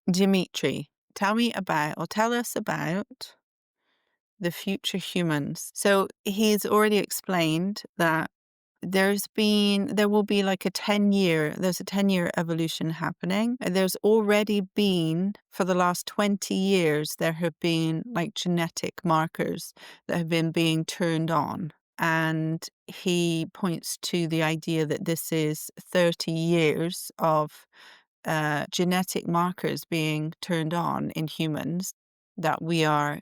Dimitri, tell us about the future humans. So he's already explained that there will be like there's a 10-year evolution happening. And there's already been, for the last 20 years, there have been like genetic markers that have been being turned on. And he points to the idea that this is 30 years of genetic markers being turned on in humans that we're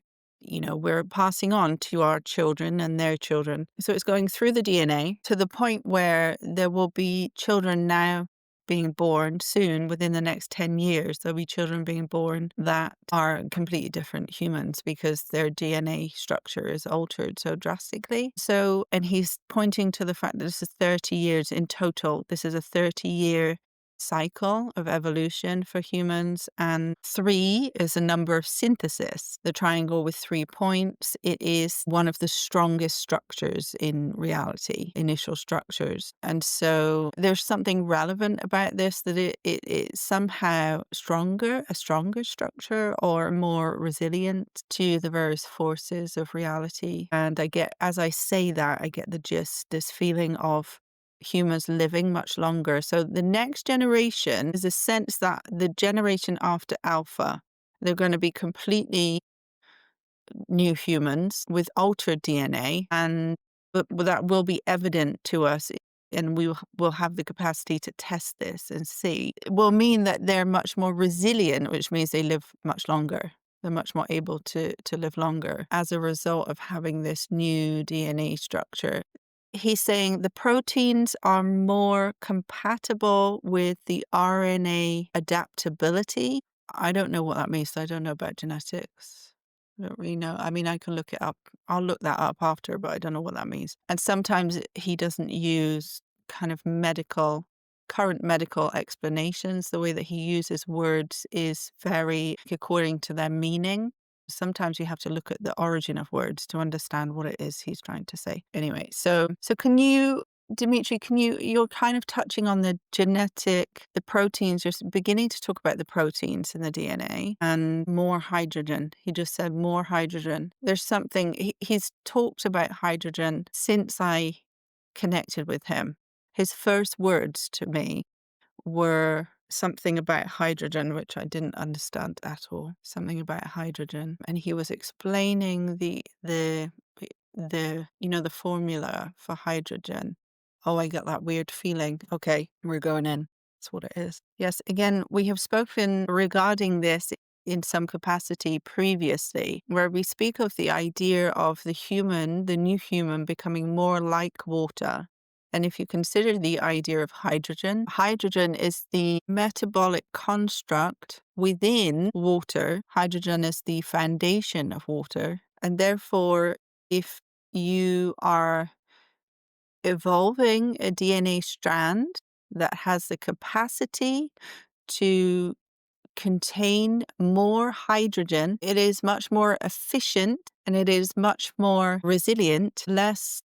passing on to our children and their children. So it's going through the DNA to the point where there will be children now being born soon. Within the next 10 years, there'll be children being born that are completely different humans because their DNA structure is altered so drastically. So, and he's pointing to the fact that this is 30 years in total. This is a 30-year cycle of evolution for humans, and 3 is a number of synthesis. The triangle with 3 points, it is one of the strongest structures in reality, initial structures. And so there's something relevant about this, that it's somehow a stronger structure or more resilient to the various forces of reality. And as I say that, I get the gist, this feeling of humans living much longer. So the next generation is a sense that the generation after Alpha, they're going to be completely new humans with altered DNA, and but that will be evident to us, and will have the capacity to test this and see. It will mean that they're much more resilient, which means they live much longer. They're much more able to live longer as a result of having this new DNA structure. He's saying the proteins are more compatible with the RNA adaptability. I don't know what that means. So I don't know about genetics. I don't really know. I mean, I can look it up. I'll look that up after, but I don't know what that means. And sometimes he doesn't use kind of current medical explanations. The way that he uses words is very according to their meaning. Sometimes you have to look at the origin of words to understand what it is he's trying to say. Anyway, so Dimitri, you're kind of touching on the proteins, you're beginning to talk about the proteins in the DNA and more hydrogen. He just said more hydrogen. There's something, he's talked about hydrogen since I connected with him. His first words to me were something about hydrogen, which I didn't understand at all. Something about hydrogen. And he was explaining the formula for hydrogen. Oh, I got that weird feeling. Okay, we're going in. That's what it is. Yes, again, we have spoken regarding this in some capacity previously, where we speak of the idea of the new human becoming more like water. And if you consider the idea of hydrogen, hydrogen is the metabolic construct within water. Hydrogen is the foundation of water. And therefore, if you are evolving a DNA strand that has the capacity to contain more hydrogen, it is much more efficient and it is much more resilient, less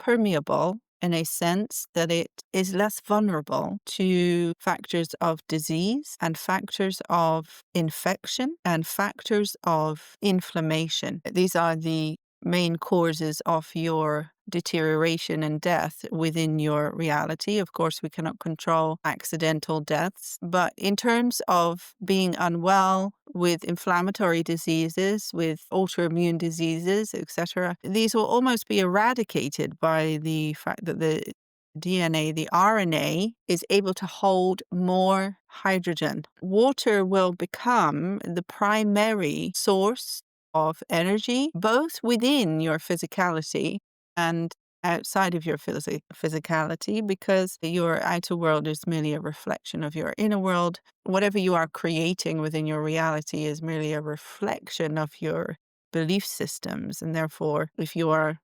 permeable in a sense that it is less vulnerable to factors of disease and factors of infection and factors of inflammation. These are the main causes of your deterioration and death within your reality. Of course, we cannot control accidental deaths, but in terms of being unwell with inflammatory diseases, with autoimmune diseases, etc., these will almost be eradicated by the fact that the DNA, the RNA, is able to hold more hydrogen. Water will become the primary source of energy, both within your physicality and outside of your physicality, because your outer world is merely a reflection of your inner world. Whatever you are creating within your reality is merely a reflection of your belief systems. And therefore, if you are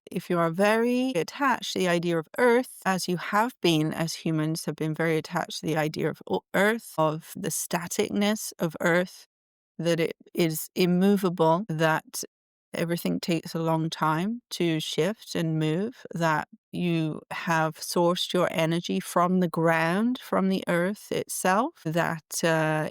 very attached to the idea of earth, as you have been, as humans have been very attached to the idea of earth, of the staticness of earth, that it is immovable, that everything takes a long time to shift and move, that you have sourced your energy from the ground, from the earth itself, that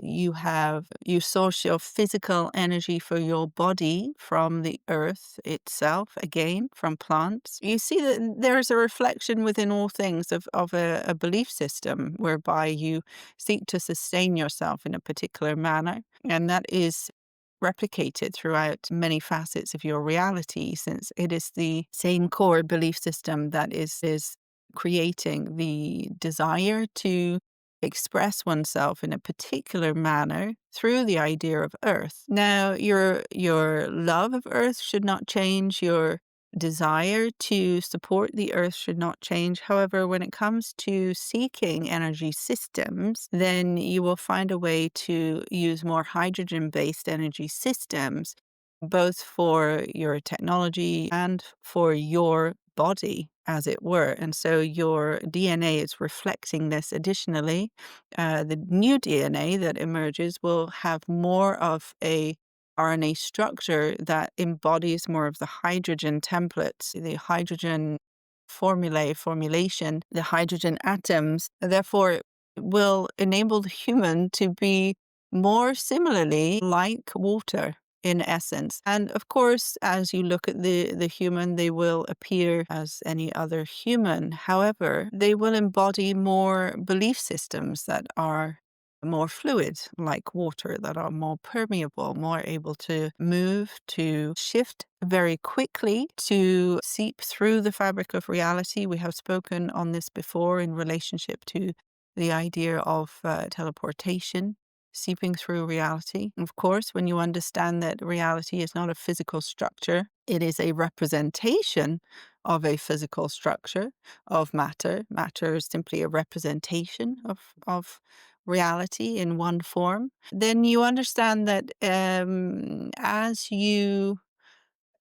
you source your physical energy for your body from the earth itself, again, from plants. You see that there's a reflection within all things of a belief system whereby you seek to sustain yourself in a particular manner. And that is replicated throughout many facets of your reality, since it is the same core belief system that is creating the desire to express oneself in a particular manner through the idea of earth. Now, your love of earth should not change, your desire to support the earth should not change. However, when it comes to seeking energy systems, then you will find a way to use more hydrogen-based energy systems, both for your technology and for your body, as it were. And so your DNA is reflecting this additionally. The new DNA that emerges will have more of a RNA structure that embodies more of the hydrogen templates, the hydrogen formulation, the hydrogen atoms. Therefore, it will enable the human to be more similarly like water in essence. And of course, as you look at the human, they will appear as any other human. However, they will embody more belief systems that are more fluid, like water, that are more permeable, more able to move, to shift very quickly, to seep through the fabric of reality. We have spoken on this before in relationship to the idea of teleportation, seeping through reality. Of course, when you understand that reality is not a physical structure, it is a representation of a physical structure of matter. Matter is simply a representation of reality in one form. Then you understand that as you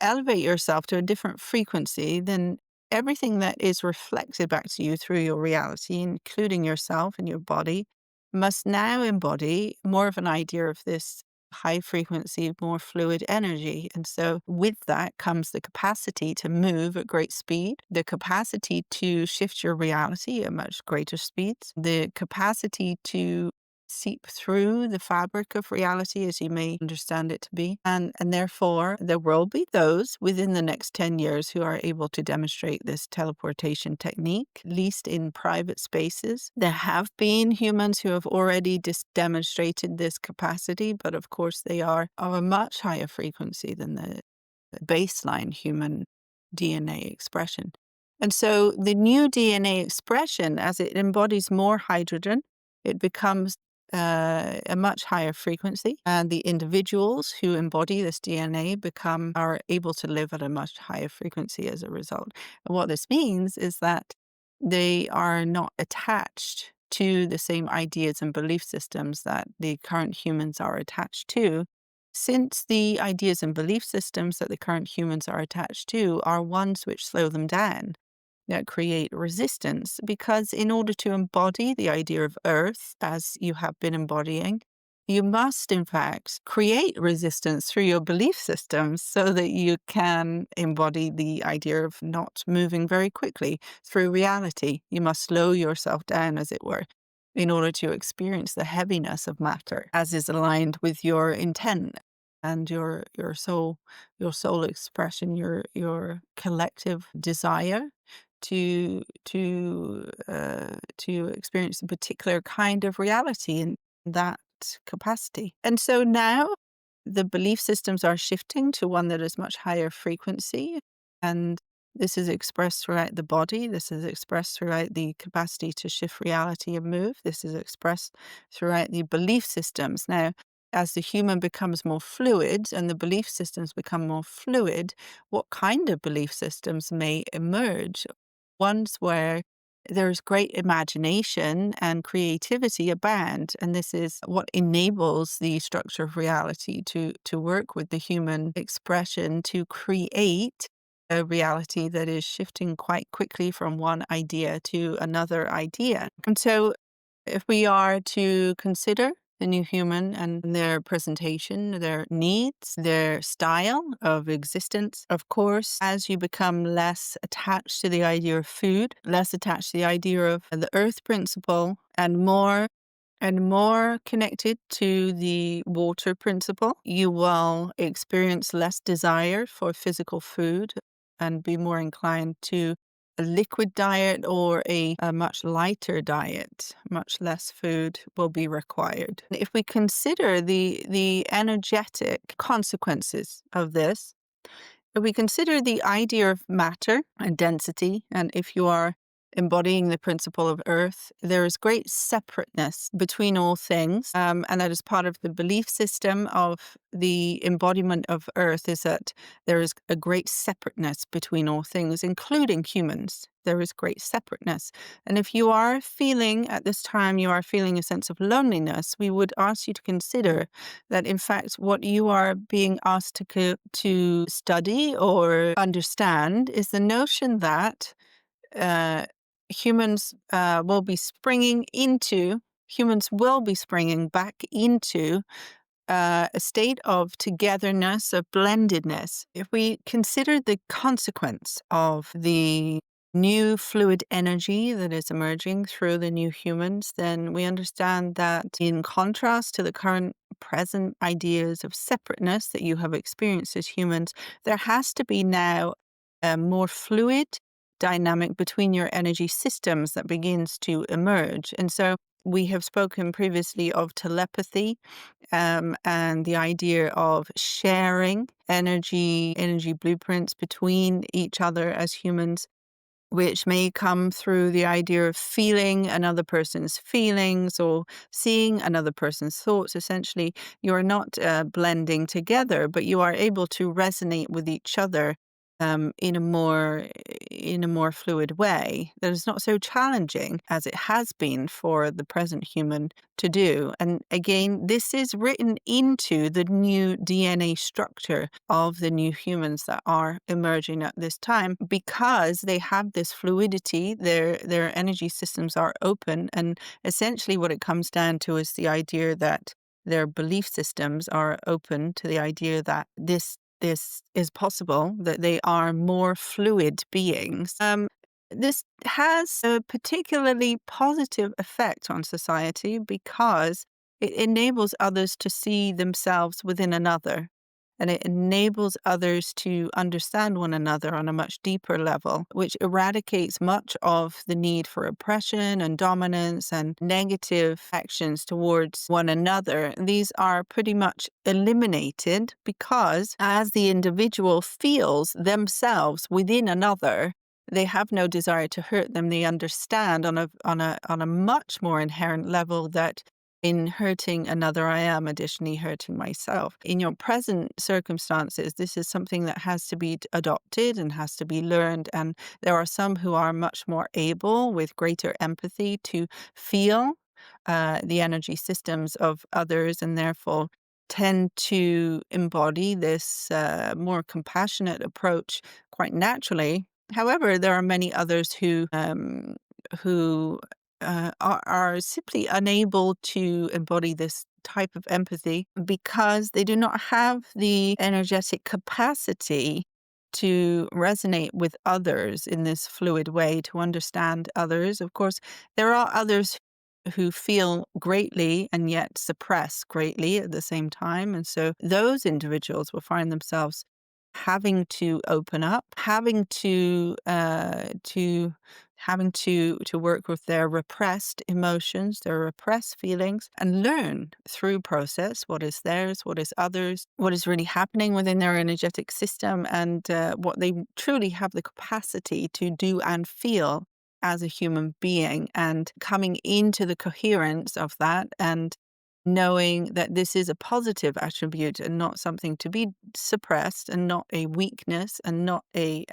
elevate yourself to a different frequency, then everything that is reflected back to you through your reality, including yourself and your body, must now embody more of an idea of this high frequency, more fluid energy. And so with that comes the capacity to move at great speed, the capacity to shift your reality at much greater speeds, the capacity to seep through the fabric of reality as you may understand it to be. And therefore, there will be those within the next 10 years who are able to demonstrate this teleportation technique, at least in private spaces. There have been humans who have already demonstrated this capacity, but of course they are of a much higher frequency than the baseline human DNA expression. And so the new DNA expression, as it embodies more hydrogen, it becomes a much higher frequency, and the individuals who embody this DNA are able to live at a much higher frequency as a result. And what this means is that they are not attached to the same ideas and belief systems that the current humans are attached to, since the ideas and belief systems that the current humans are attached to are ones which slow them down, that create resistance. Because in order to embody the idea of earth, as you have been embodying, you must, in fact, create resistance through your belief systems so that you can embody the idea of not moving very quickly through reality. You must slow yourself down, as it were, in order to experience the heaviness of matter, as is aligned with your intent and your soul expression, your collective desire to experience a particular kind of reality in that capacity. And so now the belief systems are shifting to one that is much higher frequency, and this is expressed throughout the body. This is expressed throughout the capacity to shift reality and move. This is expressed throughout the belief systems. Now, as the human becomes more fluid and the belief systems become more fluid, what kind of belief systems may emerge? Ones where there's great imagination and creativity abound. And this is what enables the structure of reality to work with the human expression to create a reality that is shifting quite quickly from one idea to another idea. And so if we are to consider the new human and their presentation, their needs, their style of existence. Of course, as you become less attached to the idea of food, less attached to the idea of the earth principle, and more connected to the water principle, you will experience less desire for physical food and be more inclined to a liquid diet or a much lighter diet. Much less food will be required. If we consider the energetic consequences of this, if we consider the idea of matter and density, and if you are embodying the principle of earth, there is great separateness between all things. And that is part of the belief system of the embodiment of earth, is that there is a great separateness between all things, including humans. There is great separateness. And if you are feeling at this time, you are feeling a sense of loneliness, we would ask you to consider that, in fact, what you are being asked to study or understand is the notion that uh, humans will be humans will be springing back into a state of togetherness, of blendedness. If we consider the consequence of the new fluid energy that is emerging through the new humans, then we understand that, in contrast to the current present ideas of separateness that you have experienced as humans, there has to be now a more fluid dynamic between your energy systems that begins to emerge. And so we have spoken previously of telepathy, and the idea of sharing energy blueprints between each other as humans, which may come through the idea of feeling another person's feelings or seeing another person's thoughts. Essentially, you're not blending together, but you are able to resonate with each other in a more fluid way that is not so challenging as it has been for the present human to do. And again, this is written into the new DNA structure of the new humans that are emerging at this time, because they have this fluidity. Their energy systems are open, and essentially what it comes down to is the idea that their belief systems are open to the idea that this is possible, that they are more fluid beings. This has a particularly positive effect on society because it enables others to see themselves within another, and it enables others to understand one another on a much deeper level, which eradicates much of the need for oppression and dominance and negative actions towards one another. These are pretty much eliminated because, as the individual feels themselves within another, they have no desire to hurt them. They understand on a much more inherent level that, in hurting another, I am additionally hurting myself. In your present circumstances, this is something that has to be adopted and has to be learned. And there are some who are much more able, with greater empathy, to feel the energy systems of others, and therefore tend to embody this more compassionate approach quite naturally. However, there are many others who are simply unable to embody this type of empathy because they do not have the energetic capacity to resonate with others in this fluid way, to understand others. Of course, there are others who feel greatly and yet suppress greatly at the same time. And so those individuals will find themselves having to open up, having to work with their repressed emotions, their repressed feelings, and learn through process what is theirs, what is others, what is really happening within their energetic system, and what they truly have the capacity to do and feel as a human being, and coming into the coherence of that, and knowing that this is a positive attribute and not something to be suppressed, and not a weakness, and not a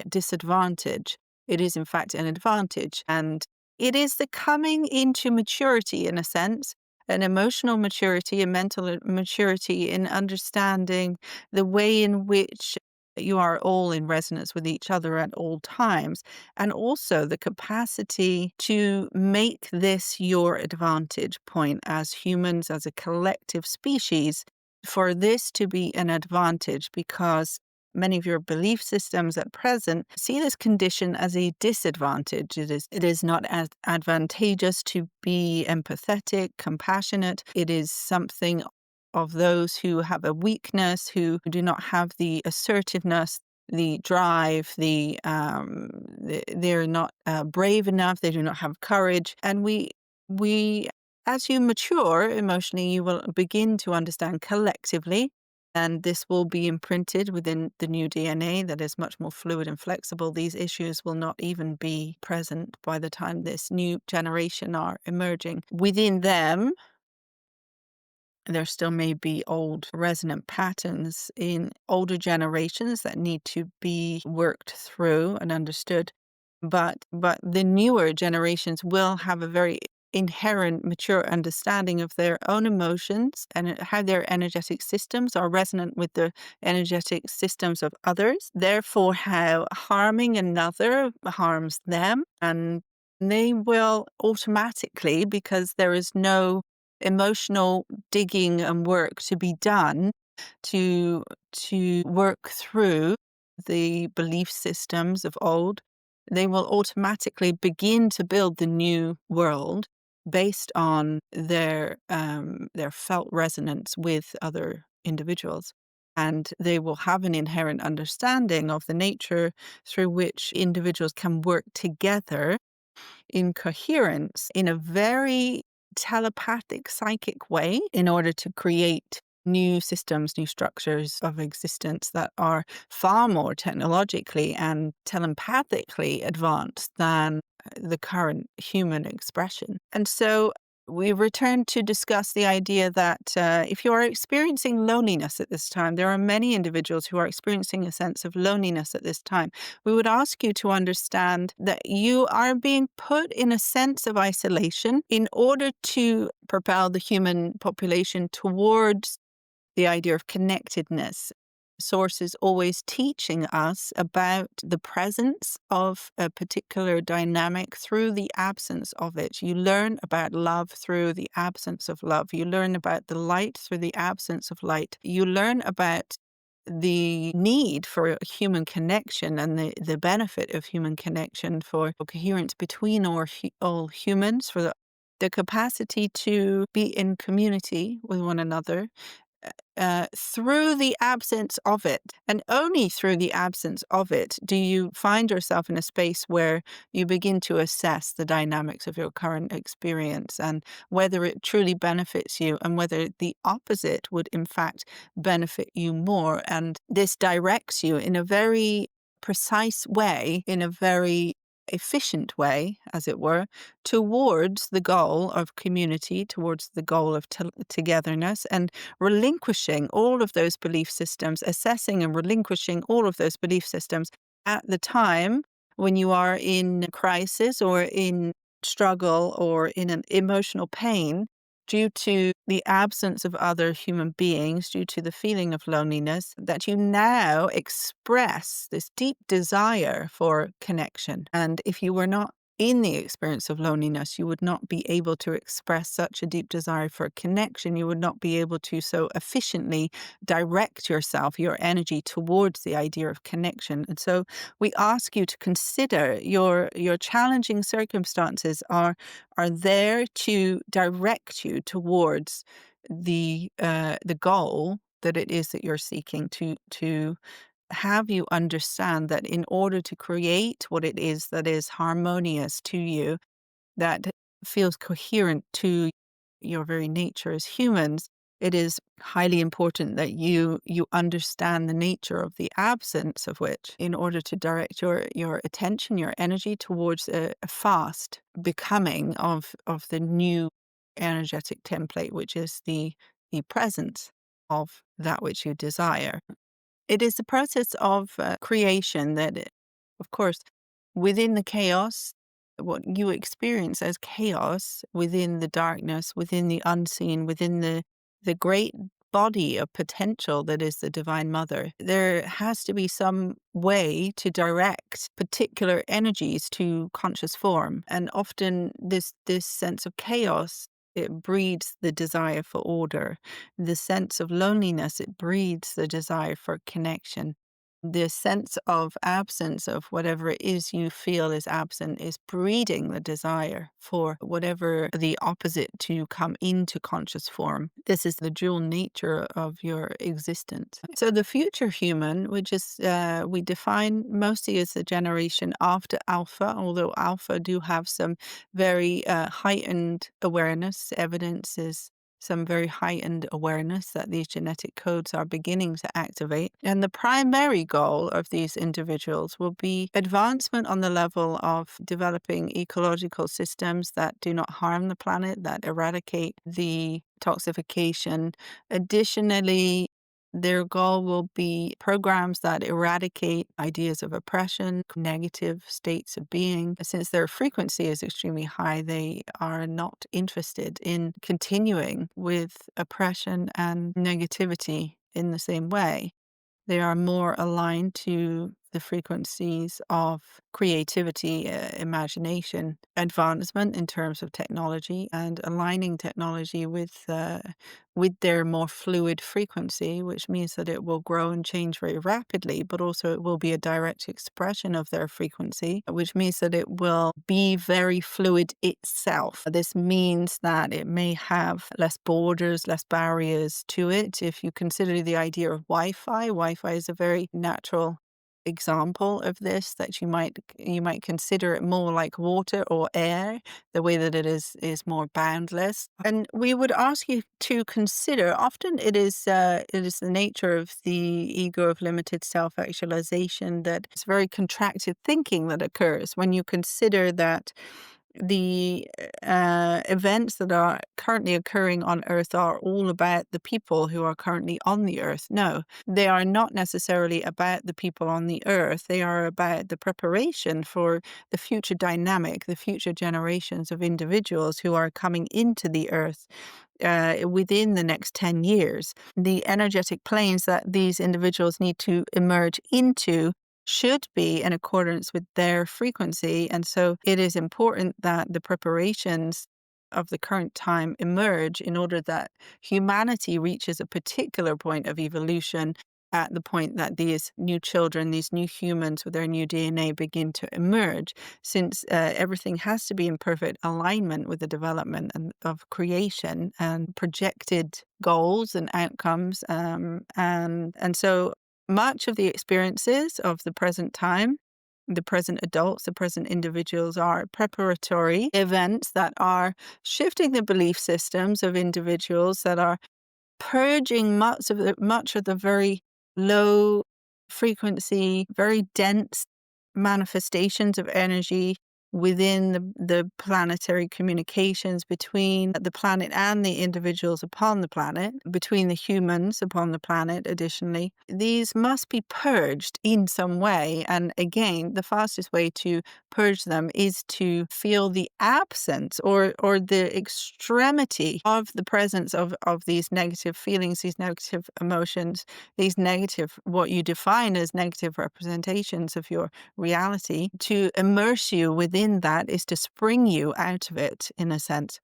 disadvantage. It is, in fact, an advantage. And it is the coming into maturity, in a sense, an emotional maturity, a mental maturity, in understanding the way in which You are all in resonance with each other at all times. And also the capacity to make this your advantage point as humans, as a collective species, for this to be an advantage, because many of your belief systems at present see this condition as a disadvantage. It is not as advantageous to be empathetic, compassionate. It is something of those who have a weakness, who do not have the assertiveness, the drive, they're not brave enough. They do not have courage, and we as you mature emotionally, you will begin to understand collectively, and this will be imprinted within the new DNA that is much more fluid and flexible. These issues will not even be present by the time this new generation are emerging. Within them, there still may be old resonant patterns in older generations that need to be worked through and understood. But the newer generations will have a very inherent mature understanding of their own emotions and how their energetic systems are resonant with the energetic systems of others, therefore how harming another harms them. And they will automatically, because there is no emotional digging and work to be done to work through the belief systems of old, they will automatically begin to build the new world based on their felt resonance with other individuals. And they will have an inherent understanding of the nature through which individuals can work together in coherence in a very telepathic, psychic way in order to create new systems, new structures of existence that are far more technologically and telepathically advanced than the current human expression. And so we return to discuss the idea that if you are experiencing loneliness at this time, there are many individuals who are experiencing a sense of loneliness at this time. We would ask you to understand that you are being put in a sense of isolation in order to propel the human population towards the idea of connectedness. Sources always teaching us about the presence of a particular dynamic through the absence of it. You learn about love through the absence of love. You learn about the light through the absence of light. You learn about the need for human connection and the benefit of human connection for coherence between all humans, for the capacity to be in community with one another, through the absence of it. And only through the absence of it do you find yourself in a space where you begin to assess the dynamics of your current experience and whether it truly benefits you and whether the opposite would in fact benefit you more. And this directs you in a very precise way, in a very efficient way, as it were, towards the goal of community, towards the goal of togetherness, and relinquishing all of those belief systems, assessing and relinquishing all of those belief systems at the time when you are in crisis or in struggle or in an emotional pain due to the absence of other human beings, due to the feeling of loneliness, that you now express this deep desire for connection. And if you were not in the experience of loneliness, you would not be able to express such a deep desire for connection. You would not be able to so efficiently direct yourself, your energy towards the idea of connection. And so we ask you to consider your challenging circumstances are there to direct you towards the goal that it is that you're seeking to have you understand that in order to create what it is that is harmonious to you, that feels coherent to your very nature as humans, it is highly important that you understand the nature of the absence of which in order to direct your attention, your energy towards a fast becoming of the new energetic template, which is the presence of that which you desire. It is the process of creation that, of course, within the chaos, what you experience as chaos, within the darkness, within the unseen, within the great body of potential that is the Divine Mother. There has to be some way to direct particular energies to conscious form. And often this sense of chaos, it breeds the desire for order. The sense of loneliness, it breeds the desire for connection. The sense of absence of whatever it is you feel is absent is breeding the desire for whatever the opposite to come into conscious form. This is the dual nature of your existence. So the future human, which is we define mostly as the generation after Alpha, although Alpha do have some very heightened awareness. Evidence is some very heightened awareness that these genetic codes are beginning to activate. And the primary goal of these individuals will be advancement on the level of developing ecological systems that do not harm the planet, that eradicate the toxification. Additionally, their goal will be programs that eradicate ideas of oppression, negative states of being. Since their frequency is extremely high, they are not interested in continuing with oppression and negativity in the same way. They are more aligned to the frequencies of creativity, imagination, advancement in terms of technology, and aligning technology with their more fluid frequency, which means that it will grow and change very rapidly, but also it will be a direct expression of their frequency, which means that it will be very fluid itself. This means that it may have less borders, less barriers to it. If you consider the idea of Wi-Fi is a very natural example of this, that you might consider it more like water or air, the way that it is more boundless. And we would ask you to consider, often it is the nature of the ego of limited self-actualization, that it's very contracted thinking that occurs when you consider that the events that are currently occurring on Earth are all about the people who are currently on the Earth. No, they are not necessarily about the people on the Earth. They are about the preparation for the future dynamic, the future generations of individuals who are coming into the Earth within the next 10 years. The energetic planes that these individuals need to emerge into should be in accordance with their frequency. And so it is important that the preparations of the current time emerge in order that humanity reaches a particular point of evolution at the point that these new children, these new humans with their new DNA begin to emerge, since everything has to be in perfect alignment with the development of creation and projected goals and outcomes. And so much of the experiences of the present time, the present adults, the present individuals, are preparatory events that are shifting the belief systems of individuals, that are purging much of the very low frequency, very dense manifestations of energy within the planetary communications between the planet and the individuals upon the planet, between the humans upon the planet. Additionally, these must be purged in some way. And again, the fastest way to purge them is to feel the absence or the extremity of the presence of these negative feelings, these negative emotions, these negative, what you define as negative representations of your reality. To immerse you within that is to spring you out of it, in a sense,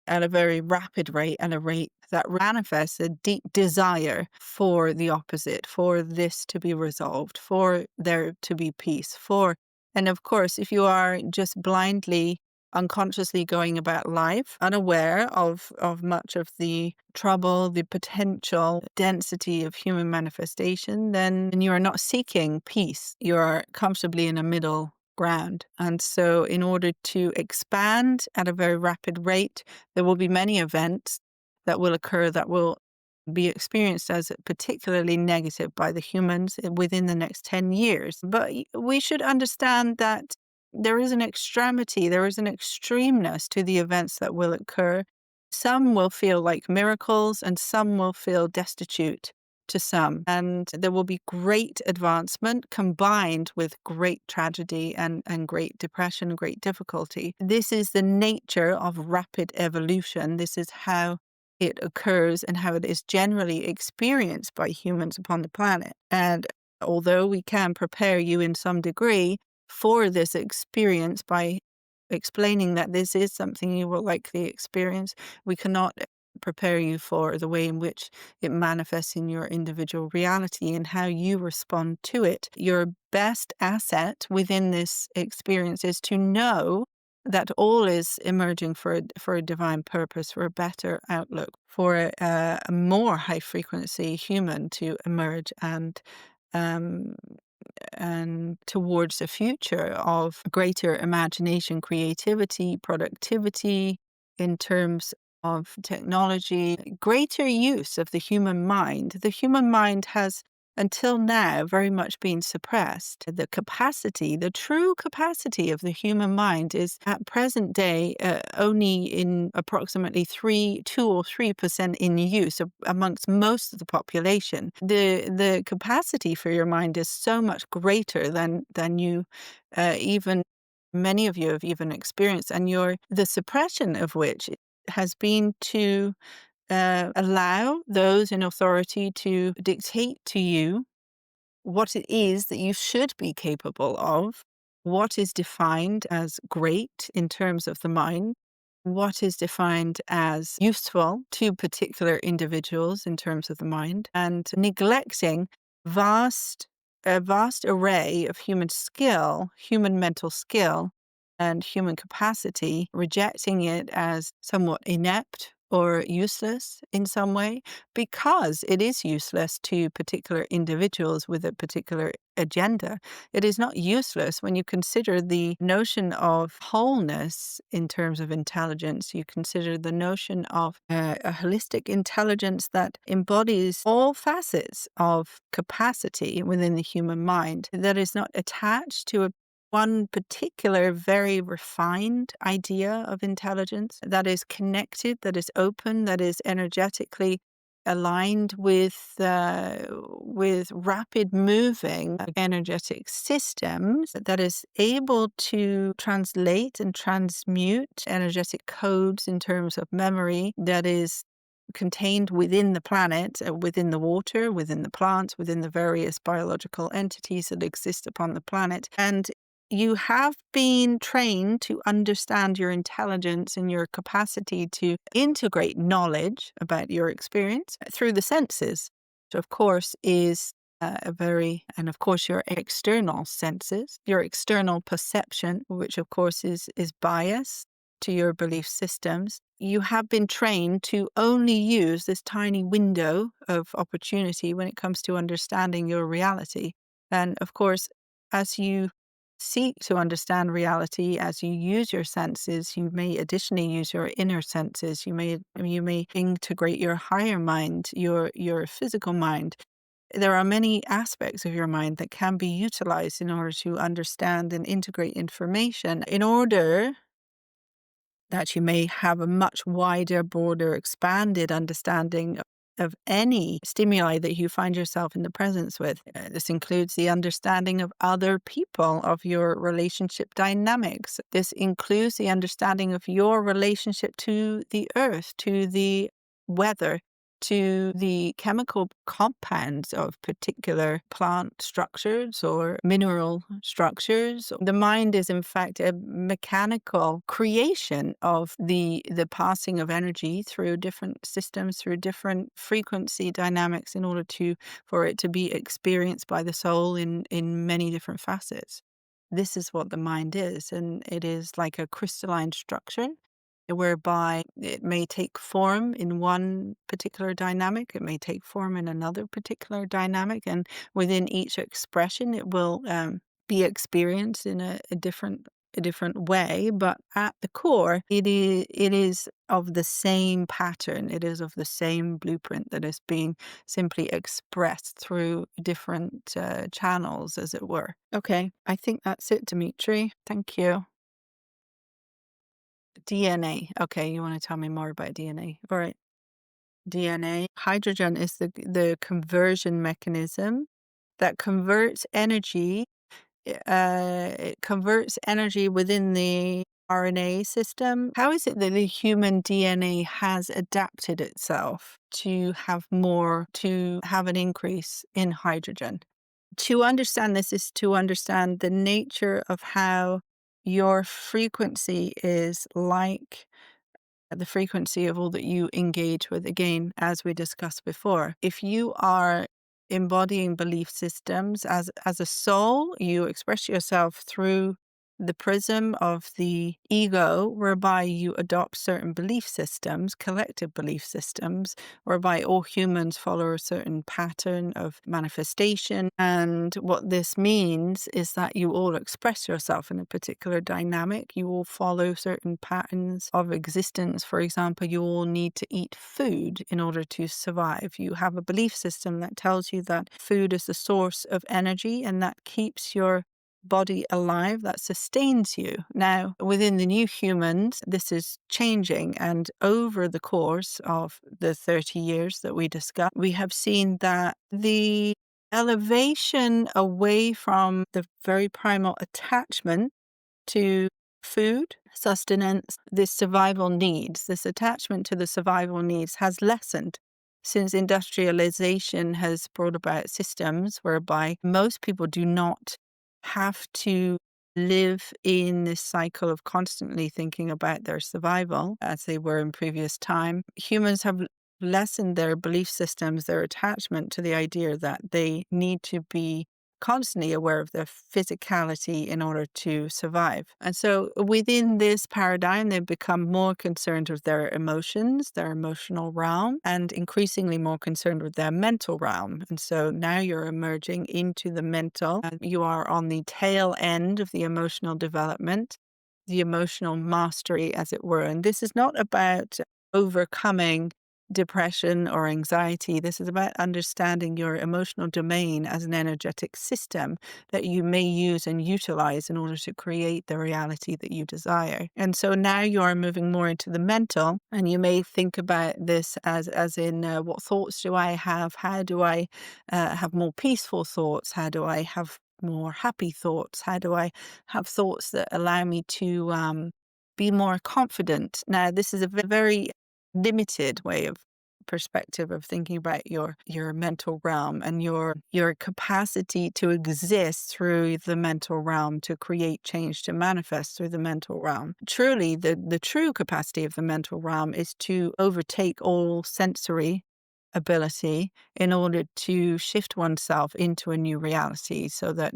at a very rapid rate, and a rate that manifests a deep desire for the opposite, for this to be resolved, for there to be peace, and of course, if you are just blindly, unconsciously going about life, unaware of much of the trouble, the potential density of human manifestation, then you are not seeking peace. You are comfortably in a middle ground. And so in order to expand at a very rapid rate, there will be many events that will occur that will be experienced as particularly negative by the humans within the next 10 years. But we should understand that there is an extremity, there is an extremeness to the events that will occur. Some will feel like miracles, and some will feel destitute to some. And there will be great advancement combined with great tragedy and great depression, great difficulty. This is the nature of rapid evolution. This is how it occurs and how it is generally experienced by humans upon the planet. And although we can prepare you in some degree for this experience by explaining that this is something you will likely experience, we cannot prepare you for the way in which it manifests in your individual reality and how you respond to it. Your best asset within this experience is to know that all is emerging for a divine purpose, for a better outlook, for a more high frequency human to emerge um, and towards a future of greater imagination, creativity, productivity in terms of technology, greater use of the human mind. The human mind has until now very much been suppressed. The capacity, the true capacity of the human mind is at present day only in approximately 2 or 3% in use amongst most of the population. The capacity for your mind is so much greater than you even many of you have even experienced, and the suppression of which has been to allow those in authority to dictate to you what it is that you should be capable of, what is defined as great in terms of the mind, what is defined as useful to particular individuals in terms of the mind, and neglecting a vast array of human skill, human mental skill, and human capacity, rejecting it as somewhat inept or useless in some way, because it is useless to particular individuals with a particular agenda. It is not useless when you consider the notion of wholeness in terms of intelligence. You consider the notion of a holistic intelligence that embodies all facets of capacity within the human mind, that is not attached to one particular very refined idea of intelligence, that is connected, that is open, that is energetically aligned with rapid moving energetic systems, that is able to translate and transmute energetic codes in terms of memory, that is contained within the planet, within the water, within the plants, within the various biological entities that exist upon the planet. And you have been trained to understand your intelligence and your capacity to integrate knowledge about your experience through the senses, which of course is and of course your external senses, your external perception, which of course is biased to your belief systems. You have been trained to only use this tiny window of opportunity when it comes to understanding your reality. And of course, as you seek to understand reality, as you use your senses, you may additionally use your inner senses. You may integrate your higher mind, your physical mind. There are many aspects of your mind that can be utilized in order to understand and integrate information in order that you may have a much wider, broader, expanded understanding of any stimuli that you find yourself in the presence with. This includes the understanding of other people, of your relationship dynamics. This includes the understanding of your relationship to the earth, to the weather, to the chemical compounds of particular plant structures or mineral structures. The mind is, in fact, a mechanical creation of the passing of energy through different systems, through different frequency dynamics in order for it to be experienced by the soul in many different facets. This is what the mind is, and it is like a crystalline structure whereby it may take form in one particular dynamic, it may take form in another particular dynamic, and within each expression it will be experienced in a different way, but at the core it is of the same pattern, it is of the same blueprint that is being simply expressed through different channels, as it were. Okay, I think that's it, Dimitri. Thank you. DNA. Okay, you want to tell me more about DNA? All right. DNA. Hydrogen is the conversion mechanism that converts energy. It converts energy within the RNA system. How is it that the human DNA has adapted itself to have an increase in hydrogen? To understand this is to understand the nature of how your frequency is like the frequency of all that you engage with. Again, as we discussed before, if you are embodying belief systems as a soul, you express yourself through the prism of the ego, whereby you adopt certain belief systems, collective belief systems, whereby all humans follow a certain pattern of manifestation. And what this means is that you all express yourself in a particular dynamic. You all follow certain patterns of existence. For example, you all need to eat food in order to survive. You have a belief system that tells you that food is the source of energy and that keeps your body alive, that sustains you. Now, within the new humans, this is changing. And over the course of the 30 years that we discussed, we have seen that the elevation away from the very primal attachment to food, sustenance, this attachment to the survival needs has lessened since industrialization has brought about systems whereby most people do not have to live in this cycle of constantly thinking about their survival as they were in previous time. Humans have lessened their belief systems, their attachment to the idea that they need to be constantly aware of their physicality in order to survive. And so within this paradigm, they've become more concerned with their emotions, their emotional realm, and increasingly more concerned with their mental realm. And so now you're emerging into the mental. You are on the tail end of the emotional development, the emotional mastery, as it were. And this is not about overcoming depression or anxiety. This is about understanding your emotional domain as an energetic system that you may use and utilize in order to create the reality that you desire. And so now you are moving more into the mental, and you may think about this as in what thoughts do I have? How do I have more peaceful thoughts? How do I have more happy thoughts? How do I have thoughts that allow me to be more confident? Now, this is a very limited way of perspective of thinking about your mental realm and your capacity to exist through the mental realm, to create change, to manifest through the mental realm. Truly, the true capacity of the mental realm is to overtake all sensory ability in order to shift oneself into a new reality, so that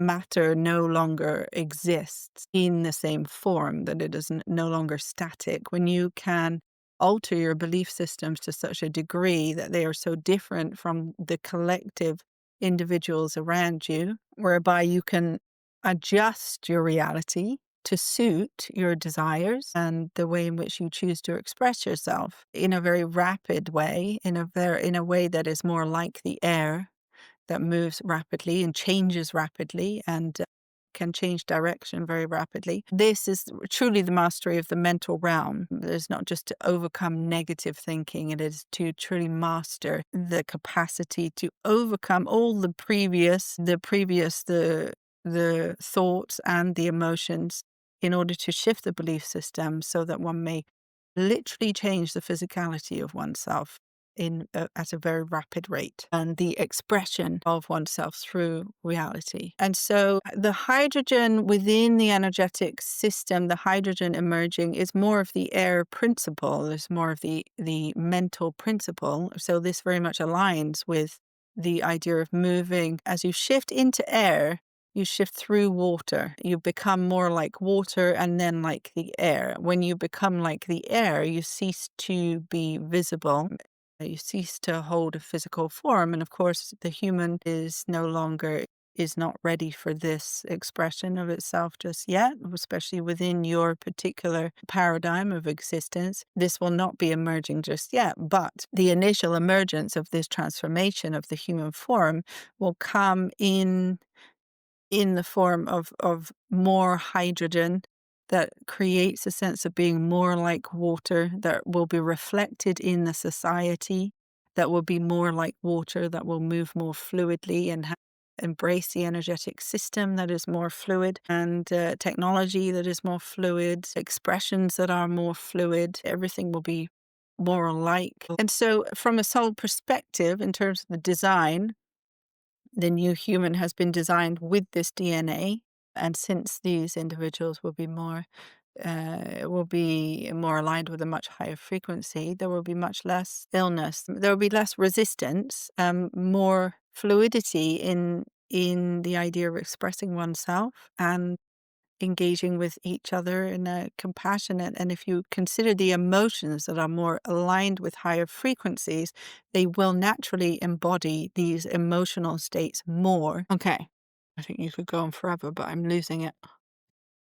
matter no longer exists in the same form, that it is no longer static. When you can alter your belief systems to such a degree that they are so different from the collective individuals around you, whereby you can adjust your reality to suit your desires and the way in which you choose to express yourself in a very rapid way, in a way that is more like the air that moves rapidly and changes rapidly and can change direction very rapidly. This is truly the mastery of the mental realm. It is not just to overcome negative thinking, it is to truly master the capacity to overcome all the thoughts and the emotions in order to shift the belief system so that one may literally change the physicality of oneself at a very rapid rate, and the expression of oneself through reality. And so the hydrogen within the energetic system, the hydrogen emerging, is more of the air principle. There's more of the mental principle. So this very much aligns with the idea of moving. As you shift into air, you shift through water. You become more like water and then like the air. When you become like the air, you cease to be visible. You cease to hold a physical form. And of course, the human is not ready for this expression of itself just yet, especially within your particular paradigm of existence. This will not be emerging just yet, but the initial emergence of this transformation of the human form will come in the form of more hydrogen that creates a sense of being more like water, that will be reflected in the society, that will be more like water, that will move more fluidly and embrace the energetic system that is more fluid, and technology that is more fluid, expressions that are more fluid. Everything will be more alike. And so, from a soul perspective, in terms of the design, the new human has been designed with this DNA. And since these individuals will be more aligned with a much higher frequency, there will be much less illness. There will be less resistance, more fluidity in the idea of expressing oneself and engaging with each other in a compassionate. And if you consider the emotions that are more aligned with higher frequencies, they will naturally embody these emotional states more. Okay. I think you could go on forever, but I'm losing it.